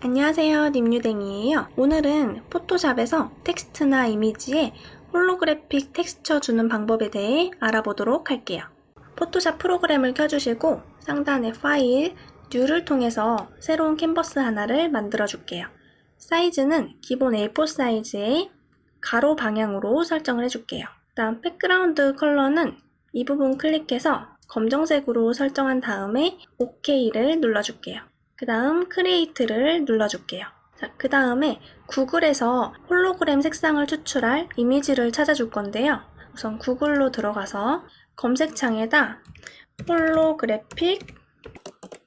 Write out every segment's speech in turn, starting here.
안녕하세요, 님유댕이에요. 오늘은 포토샵에서 텍스트나 이미지에 홀로그래픽 텍스처 주는 방법에 대해 알아보도록 할게요. 포토샵 프로그램을 켜주시고 상단의 파일, 뉴를 통해서 새로운 캔버스 하나를 만들어 줄게요. 사이즈는 기본 A4 사이즈의 가로 방향으로 설정을 해줄게요. 다음 백그라운드 컬러는 이 부분 클릭해서 검정색으로 설정한 다음에 OK를 눌러줄게요. 그 다음 크리에이트를 눌러줄게요. 그 다음에 구글에서 홀로그램 색상을 추출할 이미지를 찾아줄 건데요. 우선 구글로 들어가서 검색창에다 홀로그래픽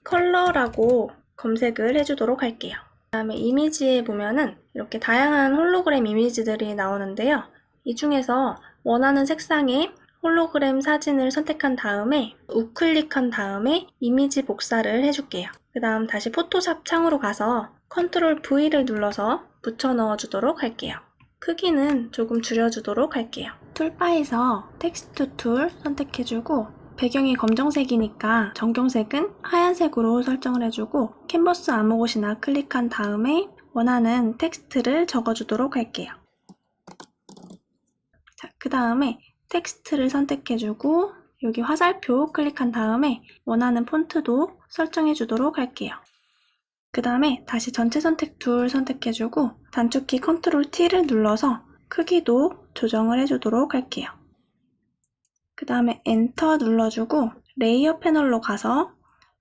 컬러라고 검색을 해주도록 할게요. 그 다음에 이미지에 보면은 이렇게 다양한 홀로그램 이미지들이 나오는데요. 이 중에서 원하는 색상의 홀로그램 사진을 선택한 다음에 우클릭한 다음에 이미지 복사를 해줄게요. 그 다음 다시 포토샵 창으로 가서 컨트롤 V를 눌러서 붙여 넣어주도록 할게요. 크기는 조금 줄여주도록 할게요. 툴바에서 텍스트 툴 선택해주고 배경이 검정색이니까 전경색은 하얀색으로 설정을 해주고 캔버스 아무 곳이나 클릭한 다음에 원하는 텍스트를 적어주도록 할게요. 그 다음에 텍스트를 선택해주고 여기 화살표 클릭한 다음에 원하는 폰트도 설정해주도록 할게요. 그 다음에 다시 전체 선택 툴 선택해주고 단축키 컨트롤 T를 눌러서 크기도 조정을 해주도록 할게요. 그 다음에 엔터 눌러주고 레이어 패널로 가서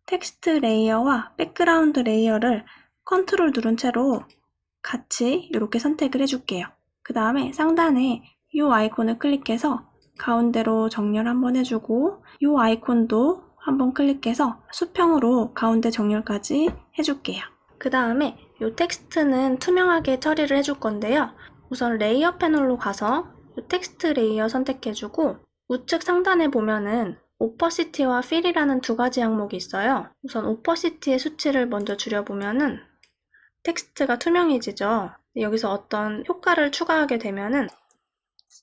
텍스트 레이어와 백그라운드 레이어를 컨트롤 누른 채로 같이 이렇게 선택을 해줄게요. 그 다음에 상단에 이 아이콘을 클릭해서 가운데로 정렬 한번 해주고 이 아이콘도 한번 클릭해서 수평으로 가운데 정렬까지 해줄게요. 그 다음에 이 텍스트는 투명하게 처리를 해줄 건데요. 우선 레이어 패널로 가서 이 텍스트 레이어 선택해주고 우측 상단에 보면은 오퍼시티와 필이라는 두 가지 항목이 있어요. 우선 오퍼시티의 수치를 먼저 줄여보면은 텍스트가 투명해지죠. 여기서 어떤 효과를 추가하게 되면은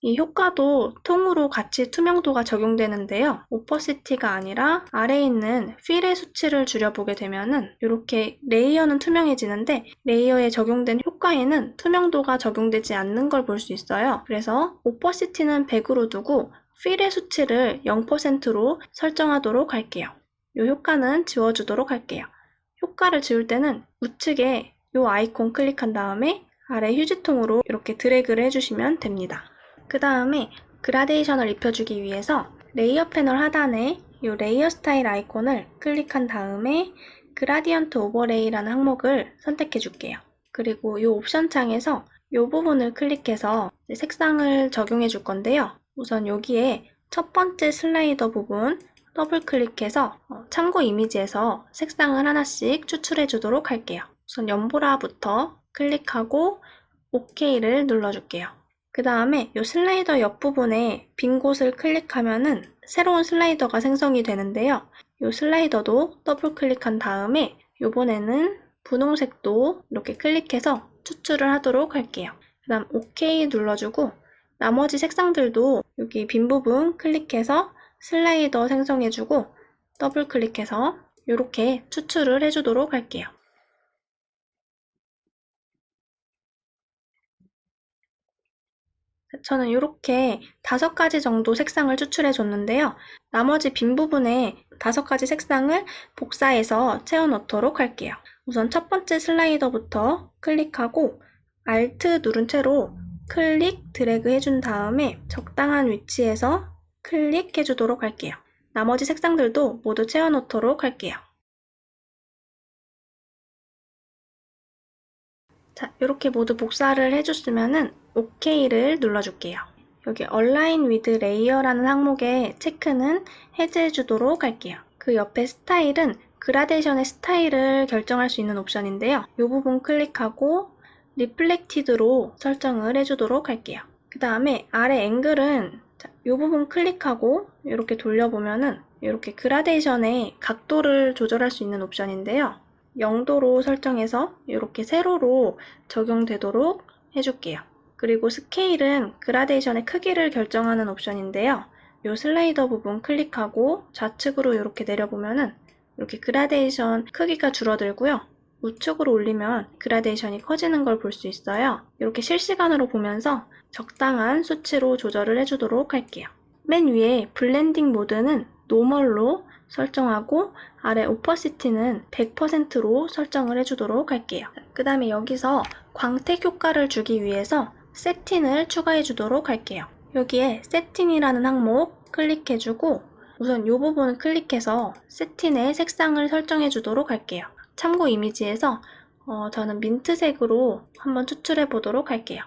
이 효과도 통으로 같이 투명도가 적용되는데요. 오퍼시티가 아니라 아래에 있는 필의 수치를 줄여보게 되면은 이렇게 레이어는 투명해지는데 레이어에 적용된 효과에는 투명도가 적용되지 않는 걸 볼 수 있어요. 그래서 오퍼시티는 100으로 두고 필의 수치를 0%로 설정하도록 할게요. 이 효과는 지워주도록 할게요. 효과를 지울 때는 우측에 이 아이콘 클릭한 다음에 아래 휴지통으로 이렇게 드래그를 해주시면 됩니다. 그 다음에 그라데이션을 입혀주기 위해서 레이어 패널 하단에 이 레이어 스타일 아이콘을 클릭한 다음에 그라디언트 오버레이라는 항목을 선택해 줄게요. 그리고 이 옵션 창에서 이 부분을 클릭해서 색상을 적용해 줄 건데요. 우선 여기에 첫 번째 슬라이더 부분 더블 클릭해서 참고 이미지에서 색상을 하나씩 추출해 주도록 할게요. 우선 연보라부터 클릭하고 OK를 눌러줄게요. 그 다음에 이 슬라이더 옆부분에 빈 곳을 클릭하면은 새로운 슬라이더가 생성이 되는데요. 이 슬라이더도 더블 클릭한 다음에 이번에는 분홍색도 이렇게 클릭해서 추출을 하도록 할게요. 그 다음 OK 눌러주고 나머지 색상들도 여기 빈 부분 클릭해서 슬라이더 생성해주고 더블 클릭해서 이렇게 추출을 해주도록 할게요. 저는 이렇게 5가지 정도 색상을 추출해 줬는데요. 나머지 빈 부분에 5가지 색상을 복사해서 채워 넣도록 할게요. 우선 첫 번째 슬라이더부터 클릭하고 Alt 누른 채로 클릭, 드래그 해준 다음에 적당한 위치에서 클릭해 주도록 할게요. 나머지 색상들도 모두 채워 넣도록 할게요. 자, 이렇게 모두 복사를 해줬으면은 OK를 눌러줄게요. 여기 Align with Layer라는 항목에 체크는 해제해주도록 할게요. 그 옆에 스타일은 그라데이션의 스타일을 결정할 수 있는 옵션인데요. 이 부분 클릭하고 Reflected로 설정을 해주도록 할게요. 그 다음에 아래 앵글은 이 부분 클릭하고 이렇게 돌려보면은 이렇게 그라데이션의 각도를 조절할 수 있는 옵션인데요. 0도로 설정해서 이렇게 세로로 적용되도록 해줄게요. 그리고 스케일은 그라데이션의 크기를 결정하는 옵션인데요. 이 슬라이더 부분 클릭하고 좌측으로 이렇게 내려보면은 이렇게 그라데이션 크기가 줄어들고요. 우측으로 올리면 그라데이션이 커지는 걸 볼 수 있어요. 이렇게 실시간으로 보면서 적당한 수치로 조절을 해주도록 할게요. 맨 위에 블렌딩 모드는 노멀로 설정하고 아래 오퍼시티는 100%로 설정을 해주도록 할게요. 그 다음에 여기서 광택 효과를 주기 위해서 세팅을 추가해 주도록 할게요. 여기에 세팅이라는 항목 클릭해주고 우선 이 부분을 클릭해서 세팅의 색상을 설정해 주도록 할게요. 참고 이미지에서 저는 민트색으로 한번 추출해 보도록 할게요.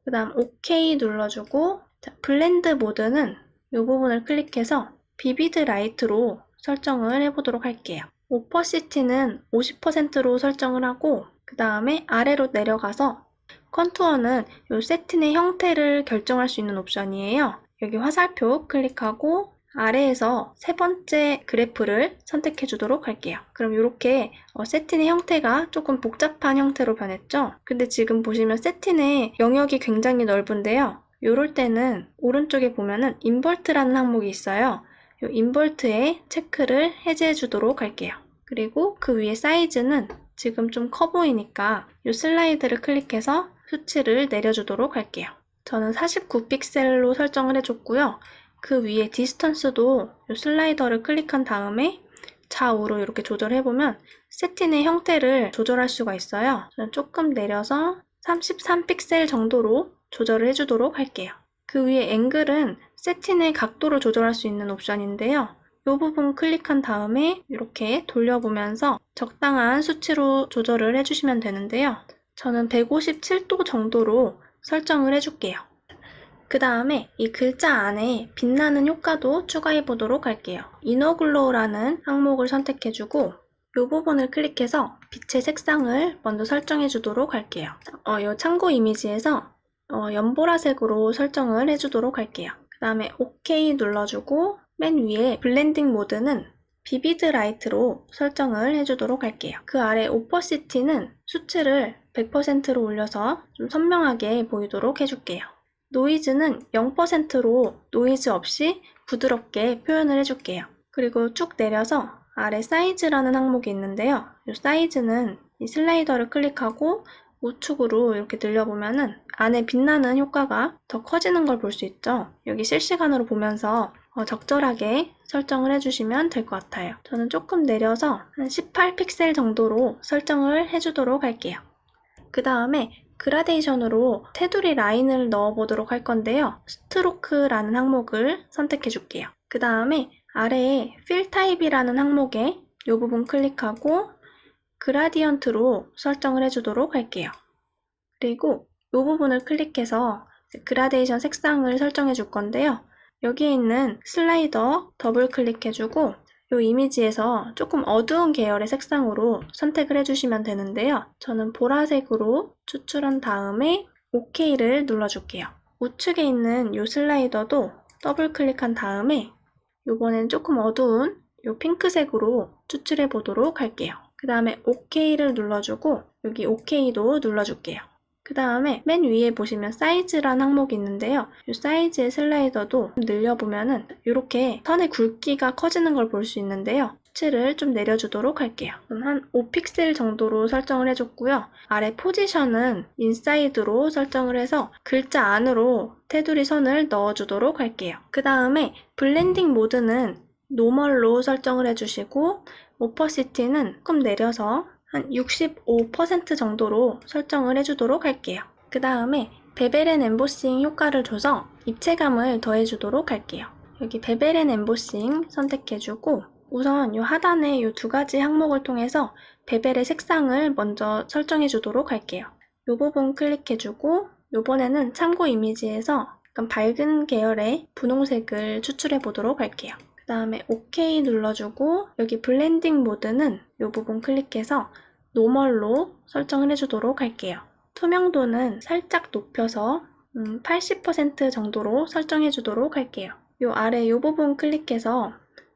그 다음 OK 눌러주고 블렌드 모드는 이 부분을 클릭해서 비비드 라이트로 설정을 해보도록 할게요. 오퍼시티는 50%로 설정을 하고 그 다음에 아래로 내려가서 컨투어는 이 세팅의 형태를 결정할 수 있는 옵션이에요. 여기 화살표 클릭하고 아래에서 세 번째 그래프를 선택해 주도록 할게요. 그럼 이렇게 세팅의 형태가 조금 복잡한 형태로 변했죠? 근데 지금 보시면 세팅의 영역이 굉장히 넓은데요. 이럴 때는 오른쪽에 보면은 인버트라는 항목이 있어요. 이 인버트에 체크를 해제해 주도록 할게요. 그리고 그 위에 사이즈는 지금 좀 커 보이니까 이 슬라이드를 클릭해서 수치를 내려주도록 할게요. 저는 49픽셀로 설정을 해줬고요. 그 위에 디스턴스도 이 슬라이더를 클릭한 다음에 좌우로 이렇게 조절해보면 세팅의 형태를 조절할 수가 있어요. 저는 조금 내려서 33픽셀 정도로 조절을 해주도록 할게요. 그 위에 앵글은 세팅의 각도를 조절할 수 있는 옵션인데요. 이 부분 클릭한 다음에 이렇게 돌려보면서 적당한 수치로 조절을 해주시면 되는데요. 저는 157도 정도로 설정을 해줄게요. 그 다음에 이 글자 안에 빛나는 효과도 추가해 보도록 할게요. 이너글로우라는 항목을 선택해주고 이 부분을 클릭해서 빛의 색상을 먼저 설정해 주도록 할게요. 이 참고 이미지에서 연보라색으로 설정을 해주도록 할게요. 그 다음에 OK 눌러주고 맨 위에 블렌딩 모드는 비비드 라이트로 설정을 해주도록 할게요. 그 아래 오퍼시티는 수치를 100%로 올려서 좀 선명하게 보이도록 해줄게요. 노이즈는 0%로 노이즈 없이 부드럽게 표현을 해줄게요. 그리고 쭉 내려서 아래 사이즈라는 항목이 있는데요. 이 사이즈는 이 슬라이더를 클릭하고 우측으로 이렇게 늘려보면은 안에 빛나는 효과가 더 커지는 걸 볼 수 있죠. 여기 실시간으로 보면서 적절하게 설정을 해주시면 될 것 같아요. 저는 조금 내려서 한 18픽셀 정도로 설정을 해주도록 할게요. 그 다음에 그라데이션으로 테두리 라인을 넣어보도록 할 건데요. 스트로크라는 항목을 선택해 줄게요. 그 다음에 아래에 필 타입이라는 항목에 이 부분 클릭하고 그라디언트로 설정을 해주도록 할게요. 그리고 이 부분을 클릭해서 그라데이션 색상을 설정해 줄 건데요. 여기에 있는 슬라이더 더블 클릭해주고 이 이미지에서 조금 어두운 계열의 색상으로 선택을 해주시면 되는데요. 저는 보라색으로 추출한 다음에 OK를 눌러줄게요. 우측에 있는 이 슬라이더도 더블 클릭한 다음에 이번엔 조금 어두운 이 핑크색으로 추출해 보도록 할게요. 그 다음에 OK를 눌러주고 여기 OK도 눌러줄게요. 그 다음에 맨 위에 보시면 사이즈란 항목이 있는데요. 이 사이즈의 슬라이더도 늘려보면은 이렇게 선의 굵기가 커지는 걸 볼 수 있는데요. 수치를 좀 내려주도록 할게요. 한 5픽셀 정도로 설정을 해줬고요. 아래 포지션은 인사이드로 설정을 해서 글자 안으로 테두리 선을 넣어주도록 할게요. 그 다음에 블렌딩 모드는 노멀로 설정을 해주시고 오퍼시티는 조금 내려서 한 65% 정도로 설정을 해주도록 할게요. 그 다음에 베벨 앤 엠보싱 효과를 줘서 입체감을 더해주도록 할게요. 여기 베벨 앤 엠보싱 선택해주고 우선 이 하단에 이 두 가지 항목을 통해서 베벨의 색상을 먼저 설정해주도록 할게요. 이 부분 클릭해주고 이번에는 참고 이미지에서 약간 밝은 계열의 분홍색을 추출해 보도록 할게요. 그 다음에 OK 눌러주고 여기 블렌딩 모드는 이 부분 클릭해서 노멀로 설정을 해주도록 할게요. 투명도는 살짝 높여서 80% 정도로 설정해 주도록 할게요. 이 아래 이 부분 클릭해서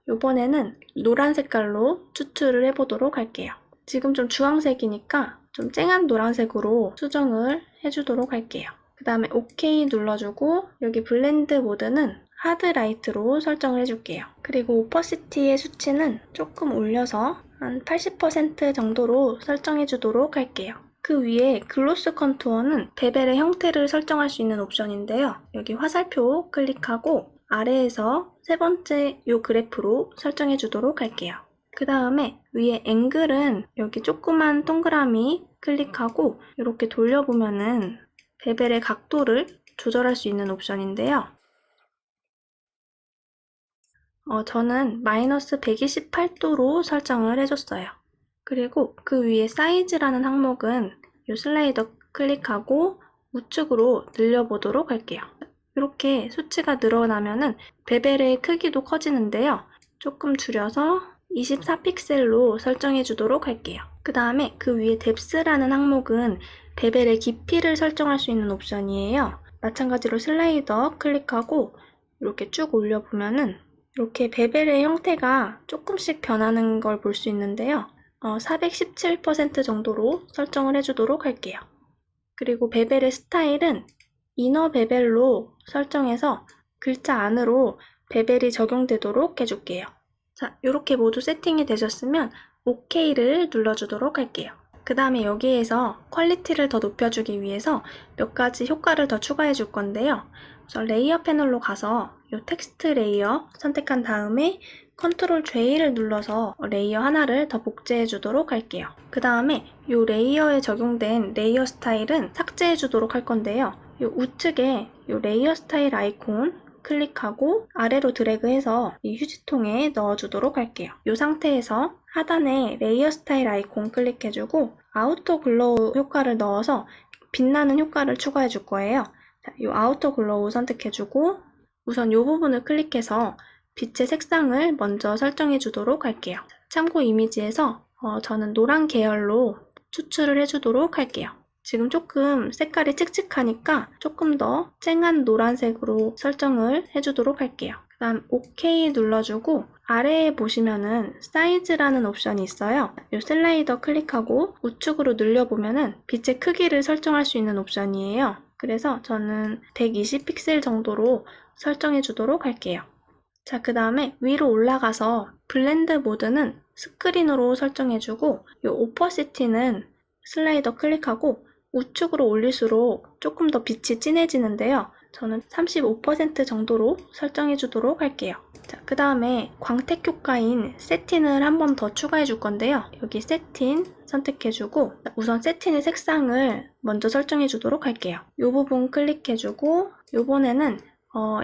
이번에는 노란 색깔로 추출을 해보도록 할게요. 지금 좀 주황색이니까 좀 쨍한 노란색으로 수정을 해주도록 할게요. 그 다음에 OK 눌러주고 여기 블렌드 모드는 하드 라이트로 설정을 해줄게요. 그리고 오퍼시티의 수치는 조금 올려서 한 80% 정도로 설정해 주도록 할게요. 그 위에 글로스 컨투어는 베벨의 형태를 설정할 수 있는 옵션인데요. 여기 화살표 클릭하고 아래에서 세 번째 이 그래프로 설정해 주도록 할게요. 그 다음에 위에 앵글은 여기 조그만 동그라미 클릭하고 이렇게 돌려보면은 베벨의 각도를 조절할 수 있는 옵션인데요. 저는 마이너스 128도로 설정을 해줬어요. 그리고 그 위에 사이즈라는 항목은 이 슬라이더 클릭하고 우측으로 늘려보도록 할게요. 이렇게 수치가 늘어나면은 베벨의 크기도 커지는데요. 조금 줄여서 24픽셀로 설정해 주도록 할게요. 그 다음에 그 위에 뎁스라는 항목은 베벨의 깊이를 설정할 수 있는 옵션이에요. 마찬가지로 슬라이더 클릭하고 이렇게 쭉 올려보면은 이렇게 베벨의 형태가 조금씩 변하는 걸 볼 수 있는데요. 417% 정도로 설정을 해주도록 할게요. 그리고 베벨의 스타일은 이너 베벨로 설정해서 글자 안으로 베벨이 적용되도록 해줄게요. 자, 이렇게 모두 세팅이 되셨으면 OK를 눌러주도록 할게요. 그 다음에 여기에서 퀄리티를 더 높여주기 위해서 몇 가지 효과를 더 추가해 줄 건데요. 우선 레이어 패널로 가서 이 텍스트 레이어 선택한 다음에 컨트롤 J를 눌러서 레이어 하나를 더 복제해 주도록 할게요. 그 다음에 이 레이어에 적용된 레이어 스타일은 삭제해 주도록 할 건데요. 이 우측에 이 레이어 스타일 아이콘 클릭하고 아래로 드래그해서 이 휴지통에 넣어주도록 할게요. 이 상태에서 하단에 레이어 스타일 아이콘 클릭해주고 아우터 글로우 효과를 넣어서 빛나는 효과를 추가해 줄 거예요. 자, 이 아우터 글로우 선택해주고 우선 이 부분을 클릭해서 빛의 색상을 먼저 설정해 주도록 할게요. 참고 이미지에서 저는 노란 계열로 추출을 해주도록 할게요. 지금 조금 색깔이 칙칙하니까 조금 더 쨍한 노란색으로 설정을 해주도록 할게요. 그 다음 OK 눌러주고 아래에 보시면은 사이즈라는 옵션이 있어요. 이 슬라이더 클릭하고 우측으로 늘려보면은 빛의 크기를 설정할 수 있는 옵션이에요. 그래서 저는 120픽셀 정도로 설정해 주도록 할게요. 자, 그 다음에 위로 올라가서 블렌드 모드는 스크린으로 설정해주고 이 오퍼시티는 슬라이더 클릭하고 우측으로 올릴수록 조금 더 빛이 진해지는데요. 저는 35% 정도로 설정해 주도록 할게요. 자, 그 다음에 광택 효과인 세틴을 한 번 더 추가해 줄 건데요. 여기 세틴 선택해주고 우선 세틴의 색상을 먼저 설정해 주도록 할게요. 이 부분 클릭해주고 이번에는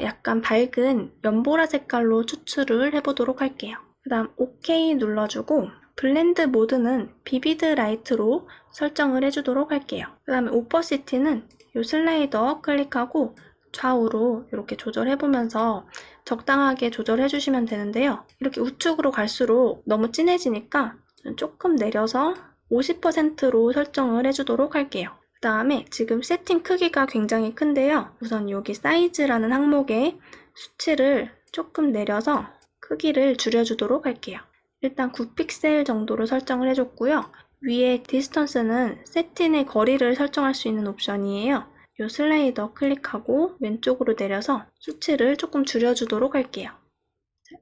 약간 밝은 연보라 색깔로 추출을 해보도록 할게요. 그 다음 OK 눌러주고 블렌드 모드는 비비드 라이트로 설정을 해주도록 할게요. 그 다음에 오퍼시티는 이 슬라이더 클릭하고 좌우로 이렇게 조절해보면서 적당하게 조절해주시면 되는데요. 이렇게 우측으로 갈수록 너무 진해지니까 조금 내려서 50%로 설정을 해주도록 할게요. 그 다음에 지금 세팅 크기가 굉장히 큰데요. 우선 여기 사이즈라는 항목에 수치를 조금 내려서 크기를 줄여주도록 할게요. 일단 9픽셀 정도로 설정을 해줬고요. 위에 디스턴스는 세팅의 거리를 설정할 수 있는 옵션이에요. 이 슬라이더 클릭하고 왼쪽으로 내려서 수치를 조금 줄여주도록 할게요.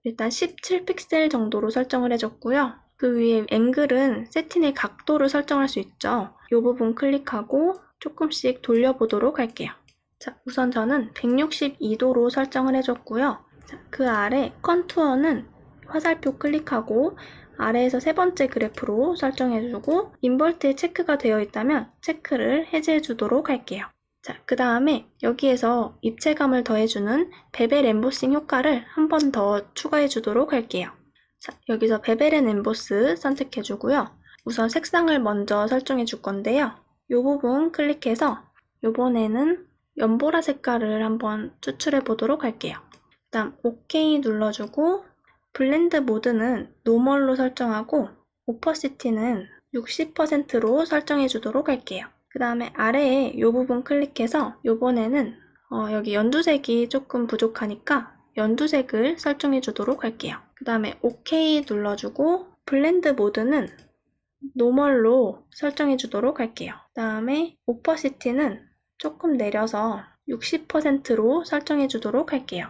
일단 17픽셀 정도로 설정을 해줬고요. 그 위에 앵글은 세팅의 각도를 설정할 수 있죠. 이 부분 클릭하고 조금씩 돌려보도록 할게요. 자, 우선 저는 162도로 설정을 해줬고요. 자, 그 아래 컨투어는 화살표 클릭하고 아래에서 세 번째 그래프로 설정해주고 인볼트에 체크가 되어 있다면 체크를 해제해 주도록 할게요. 자, 그 다음에 여기에서 입체감을 더해주는 베벨 엠보싱 효과를 한 번 더 추가해 주도록 할게요. 자, 여기서 베벨 앤 엠보스 선택해 주고요. 우선 색상을 먼저 설정해 줄 건데요. 이 부분 클릭해서 이번에는 연보라 색깔을 한번 추출해 보도록 할게요. 그 다음 OK 눌러주고 블렌드 모드는 노멀로 설정하고 오퍼시티는 60%로 설정해 주도록 할게요. 그 다음에 아래에 이 부분 클릭해서 이번에는 여기 연두색이 조금 부족하니까 연두색을 설정해 주도록 할게요. 그 다음에 OK 눌러주고 블렌드 모드는 노멀로 설정해 주도록 할게요. 그 다음에 오퍼시티는 조금 내려서 60%로 설정해 주도록 할게요.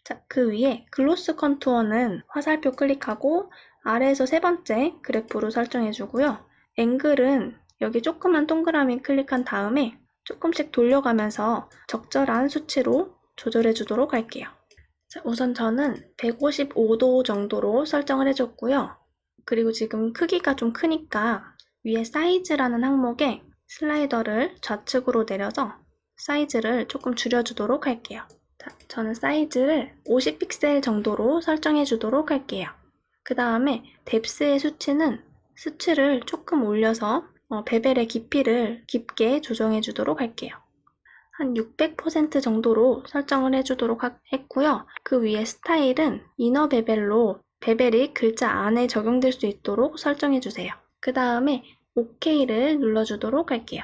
자, 그 위에 글로스 컨투어는 화살표 클릭하고 아래에서 세 번째 그래프로 설정해 주고요. 앵글은 여기 조그만 동그라미 클릭한 다음에 조금씩 돌려가면서 적절한 수치로 조절해 주도록 할게요. 자, 우선 저는 155도 정도로 설정을 해줬고요. 그리고 지금 크기가 좀 크니까 위에 사이즈라는 항목에 슬라이더를 좌측으로 내려서 사이즈를 조금 줄여주도록 할게요. 자, 저는 사이즈를 50픽셀 정도로 설정해 주도록 할게요. 그 다음에 뎁스의 수치를 조금 올려서 베벨의 깊이를 깊게 조정해 주도록 할게요. 한 600% 정도로 설정을 해주도록 했고요. 그 위에 스타일은 이너 베벨로 베벨이 글자 안에 적용될 수 있도록 설정해주세요. 그 다음에 OK를 눌러주도록 할게요.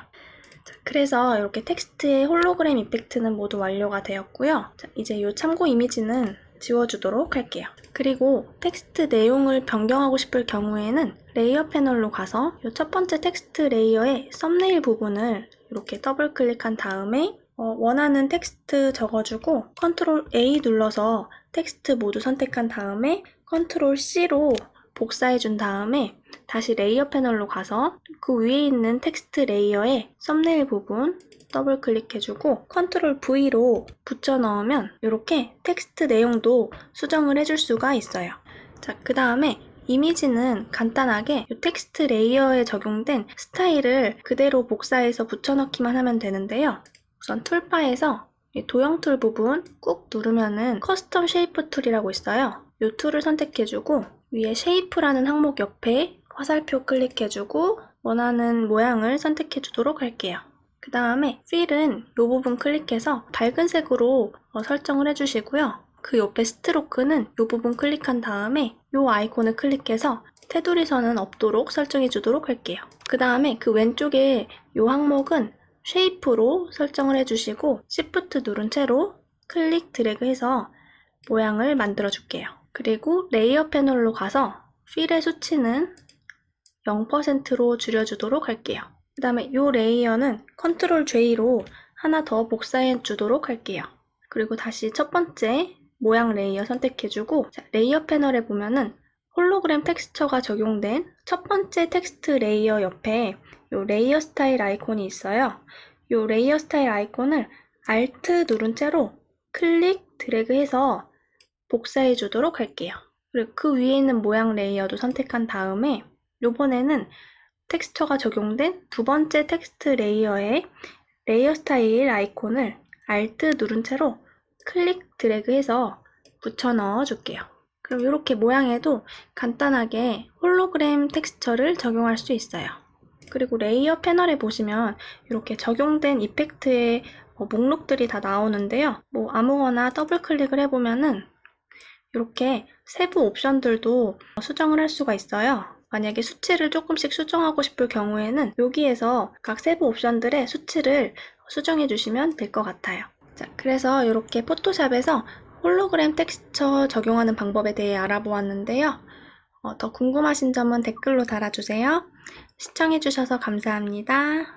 자, 그래서 이렇게 텍스트의 홀로그램 이펙트는 모두 완료가 되었고요. 자, 이제 이 참고 이미지는 지워주도록 할게요. 그리고 텍스트 내용을 변경하고 싶을 경우에는 레이어 패널로 가서 이 첫 번째 텍스트 레이어의 썸네일 부분을 이렇게 더블 클릭한 다음에 원하는 텍스트 적어주고 컨트롤 A 눌러서 텍스트 모두 선택한 다음에 컨트롤 C로 복사해 준 다음에 다시 레이어 패널로 가서 그 위에 있는 텍스트 레이어의 썸네일 부분 더블 클릭해주고 컨트롤 V로 붙여 넣으면 이렇게 텍스트 내용도 수정을 해줄 수가 있어요. 자, 그 다음에 이미지는 간단하게 이 텍스트 레이어에 적용된 스타일을 그대로 복사해서 붙여넣기만 하면 되는데요. 우선 툴바에서 도형 툴 부분 꾹 누르면은 커스텀 쉐이프 툴이라고 있어요. 이 툴을 선택해주고 위에 쉐이프라는 항목 옆에 화살표 클릭해주고 원하는 모양을 선택해주도록 할게요. 그 다음에 필은 이 부분 클릭해서 밝은 색으로 설정을 해주시고요. 그 옆에 스트로크는 이 부분 클릭한 다음에 이 아이콘을 클릭해서 테두리 선은 없도록 설정해 주도록 할게요. 그 다음에 그 왼쪽에 이 항목은 쉐이프로 설정을 해주시고 Shift 누른 채로 클릭 드래그해서 모양을 만들어 줄게요. 그리고 레이어 패널로 가서 필의 수치는 0%로 줄여주도록 할게요. 그 다음에 이 레이어는 컨트롤 J로 하나 더 복사해 주도록 할게요. 그리고 다시 첫 번째 모양 레이어 선택해주고 레이어 패널에 보면은 홀로그램 텍스처가 적용된 첫 번째 텍스트 레이어 옆에 이 레이어 스타일 아이콘이 있어요. 이 레이어 스타일 아이콘을 Alt 누른 채로 클릭 드래그해서 복사해 주도록 할게요. 그리고 그 위에 있는 모양 레이어도 선택한 다음에 이번에는 텍스처가 적용된 두 번째 텍스트 레이어에 레이어 스타일 아이콘을 Alt 누른 채로 클릭 드래그해서 붙여 넣어 줄게요. 그럼 이렇게 모양에도 간단하게 홀로그램 텍스처를 적용할 수 있어요. 그리고 레이어 패널에 보시면 이렇게 적용된 이펙트의 목록들이 다 나오는데요. 아무거나 더블 클릭을 해보면은 이렇게 세부 옵션들도 수정을 할 수가 있어요. 만약에 수치를 조금씩 수정하고 싶을 경우에는 여기에서 각 세부 옵션들의 수치를 수정해 주시면 될 것 같아요. 자, 그래서 이렇게 포토샵에서 홀로그램 텍스처 적용하는 방법에 대해 알아보았는데요. 더 궁금하신 점은 댓글로 달아주세요. 시청해주셔서 감사합니다.